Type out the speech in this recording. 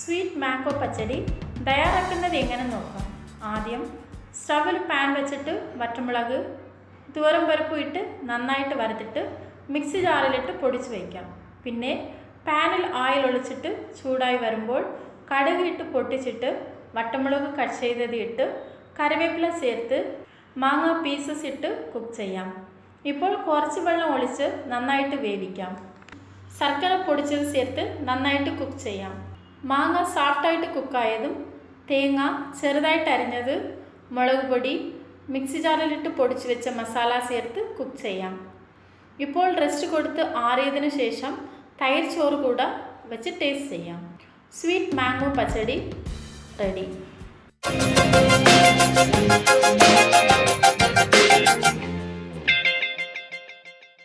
Sweet mango പച്ചടി തയ്യാറാക്കുന്നത് എങ്ങനെ നോക്കാം. ആദ്യം സ്റ്റവിൽ പാൻ വെച്ചിട്ട് വറ്റമുളക് തുവരംപരിപ്പ് ഇട്ട് നന്നായിട്ട് വറുത്തിട്ട് മിക്സി ജാറിലിട്ട് പൊടിച്ച് വയ്ക്കാം. പിന്നെ പാനിൽ ഓയിൽ ഒഴിച്ചിട്ട് ചൂടായി വരുമ്പോൾ കടുക് ഇട്ട് പൊട്ടിച്ചിട്ട് വറ്റമുളക് കട്ട് ചെയ്തത് ഇട്ട് കറിവേപ്പില ചേർത്ത് മാങ്ങ പീസസ് ഇട്ട് കുക്ക് ചെയ്യാം. ഇപ്പോൾ കുറച്ച് വെള്ളം ഒഴിച്ച് നന്നായിട്ട് വേവിക്കാം. ശർക്കര പൊടിച്ചത് ചേർത്ത് നന്നായിട്ട് കുക്ക് ചെയ്യാം. മാങ്ങ സോഫ്റ്റായിട്ട് കുക്കായതും തേങ്ങ ചെറുതായിട്ട് അരിഞ്ഞത്, മുളക് പൊടി, മിക്സി ജാറിലിട്ട് പൊടിച്ച് വെച്ച മസാല ചേർത്ത് കുക്ക് ചെയ്യാം. ഇപ്പോൾ റെസ്റ്റ് കൊടുത്ത് ആറിയതിനു ശേഷം തൈര് ചോറ് കൂടെ വെച്ച് ടേസ്റ്റ് ചെയ്യാം. സ്വീറ്റ് മാംഗോ പച്ചടി റെഡി.